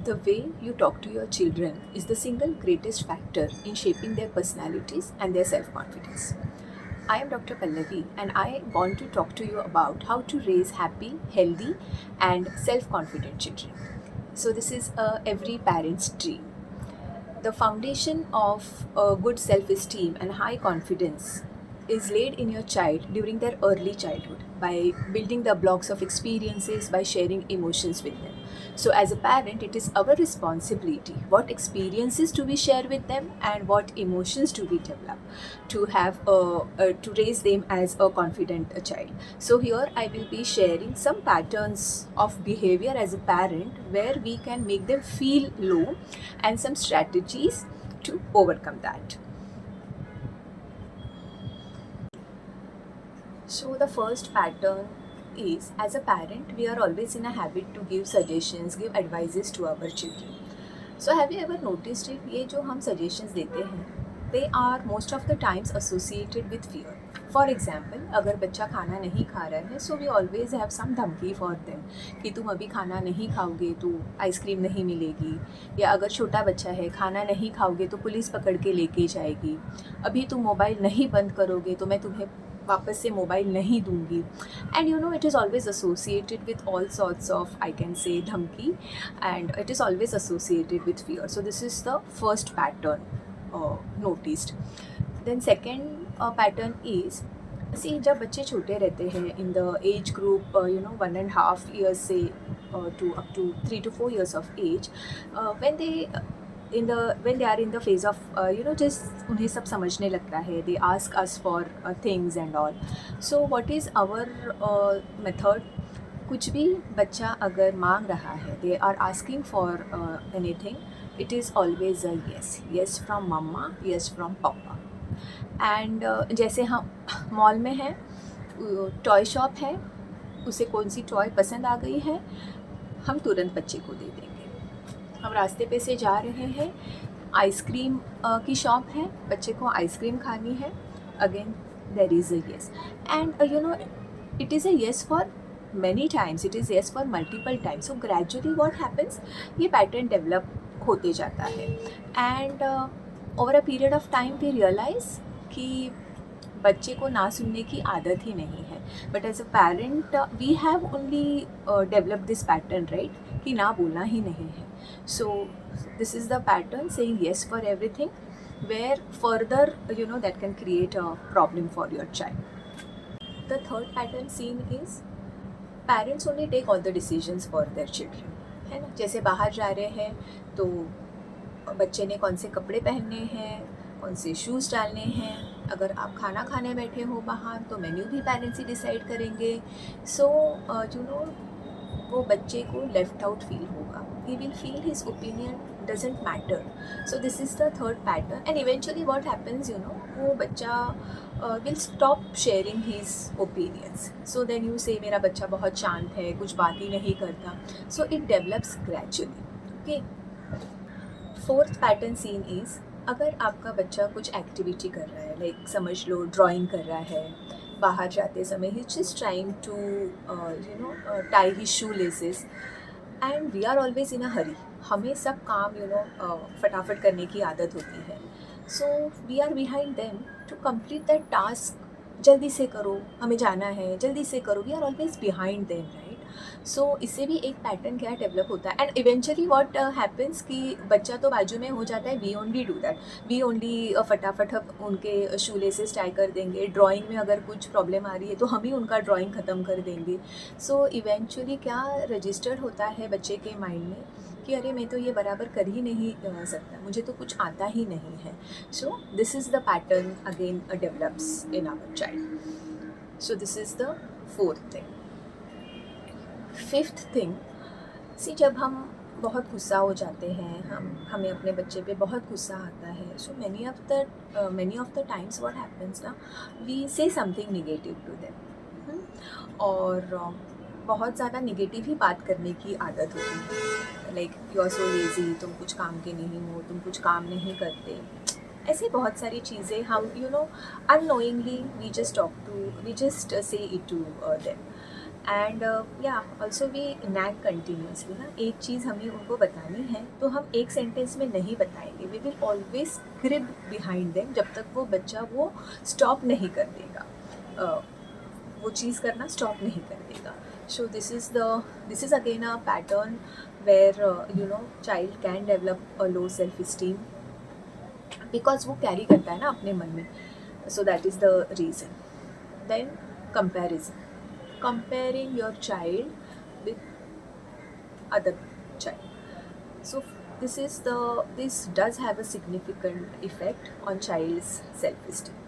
The way you talk to your children is the single greatest factor in shaping their personalities and their self confidence. I am Dr. Pallavi and I want to talk to you about how to raise happy, healthy, and self confident children. So, this is every parent's dream. The foundation of good self esteem and high confidence is laid in your child during their early childhood by building the blocks of experiences, by sharing emotions with them. So, as a parent, it is our responsibility what experiences do we share with them and what emotions do we develop to have to raise them as a confident child. So, here I will be sharing some patterns of behavior as a parent where we can make them feel low and some strategies to overcome that. So, the first pattern is as a parent, we are always in a habit to give suggestions, give advices to our children. So, have you ever noticed it? ये जो हम suggestions देते हैं, they are most of the times associated with fear. For example, अगर बच्चा खाना नहीं खा रहा है, so we always have some धमकी for them कि तुम अभी खाना नहीं खाओगे तो आइसक्रीम नहीं मिलेगी, या अगर छोटा बच्चा है खाना नहीं खाओगे तो पुलिस पकड़ के लेके जाएगी, अभी तुम मोबाइल नहीं बंद करोगे तो मैं तुम्हें वापस से मोबाइल नहीं दूंगी. And you know it is always associated with all sorts of I can say धमकी, and it is always associated with fear. So this is the first pattern noticed. Then second pattern is, see, जब बच्चे छोटे रहते हैं in the age group 1.5 years से to up to 3 to 4 years of age, when they when they are in the phase of just उन्हें सब समझने लगता है, they ask us for things and all. So what is our method? कुछ भी बच्चा अगर मांग रहा है, they are asking for anything, it is always a yes, yes from mama, yes from papa. And जैसे हम मॉल में हैं, टॉय शॉप है, उसे कौन सी टॉय पसंद आ गई है, हम तुरंत बच्चे को दे देंगे. हम रास्ते पे से जा रहे हैं, आइसक्रीम की शॉप है, बच्चे को आइसक्रीम खानी है, again there is a yes. And it is a yes for many times, it is yes for multiple times. So gradually what happens, ये pattern develop होते जाता है. And over a period of time we realize कि बच्चे को ना सुनने की आदत ही नहीं है. But as a parent we have only develop this pattern, right, कि ना बोलना ही नहीं है. So this is the pattern saying yes for everything, where further that can create a problem for your child. The third pattern seen is parents only take all the decisions for their children, है ना. जैसे बाहर जा रहे हैं तो बच्चे ने कौन से कपड़े पहनने हैं, कौन से शूज़ डालने हैं, अगर आप खाना खाने बैठे हो बाहर तो मेन्यू भी पेरेंट्स ही डिसाइड करेंगे. सो वो बच्चे को लेफ्ट आउट फील होगा, he will feel his opinion doesn't matter. So this is the third pattern, and eventually what happens, वो बच्चा will stop sharing his opinions. So then you say मेरा बच्चा बहुत शांत है, कुछ बात ही नहीं करता. So it develops gradually. Okay. Fourth pattern seen is, अगर आपका बच्चा कुछ एक्टिविटी कर रहा है, लाइक समझ लो ड्राइंग कर रहा है, बाहर जाते समय ही just trying to tie his shoelaces, and we are always in a hurry, हमें सब काम फटाफट करने की आदत होती है. So we are behind them to complete that task, जल्दी से करो, हमें जाना है, जल्दी से करो, we are always behind them, right. So इससे भी एक पैटर्न क्या डेवलप होता है. एंड इवेंचुअली व्हाट हैपेंस कि बच्चा तो बाजू में हो जाता है, we only do that, we only फटाफट उनके शू लेसेस टाई कर देंगे. ड्राइंग में अगर कुछ प्रॉब्लम आ रही है तो हम ही उनका ड्राइंग ख़त्म कर देंगे. सो इवेंचुअली क्या रजिस्टर्ड होता है बच्चे के माइंड में कि अरे मैं तो ये बराबर कर ही नहीं सकता, मुझे तो कुछ आता ही नहीं है. So this is the pattern again develops in our child. So this is the fourth thing. Fifth thing, see, जब हम बहुत गुस्सा हो जाते हैं, हमें अपने बच्चे पे बहुत गुस्सा आता है, so many of the times what happens ना, we say something negative to them, और बहुत ज़्यादा निगेटिव ही बात करने की आदत होती है, like you are so lazy, तुम कुछ काम के नहीं हो, तुम कुछ काम नहीं करते. ऐसी बहुत सारी चीज़ें हम unknowingly we just say it to them. And या ऑल्सो वी नैग कंटिन्यूसली ना, एक चीज़ हमें उनको बतानी है तो हम एक सेंटेंस में नहीं बताएंगे, we will always scribe behind them जब तक वो बच्चा वो स्टॉप नहीं कर देगा, वो चीज़ करना स्टॉप नहीं कर देगा. So this is again a pattern where child can develop a low self esteem because वो कैरी करता है ना अपने मन में. So that is the reason. Then comparison, comparing your child with other child. So this does have a significant effect on child's self esteem.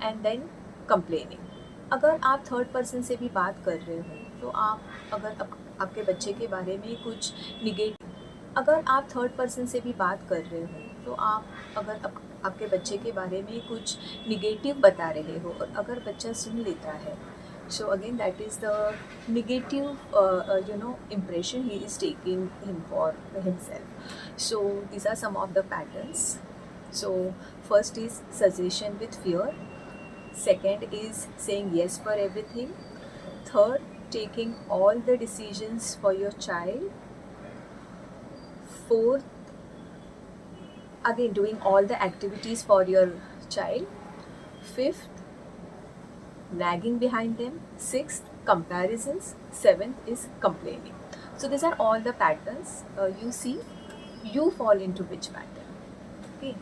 And then complaining, अगर आप third person से भी बात कर रहे हो तो आप अगर आपके बच्चे के बारे में कुछ निगेटिव, अगर आप थर्ड पर्सन से भी बात कर रहे हो तो आप अगर आपके बच्चे के बारे में कुछ निगेटिव बता रहे हो और अगर बच्चा सुन लेता है, so again that is the negative impression he is taking him for himself. So these are some of the patterns. So first is suggestion with fear, second is saying yes for everything, third taking all the decisions for your child, fourth again doing all the activities for your child, fifth nagging behind them, sixth comparisons, seventh is complaining. So these are all the patterns. You see, you fall into which pattern. Okay.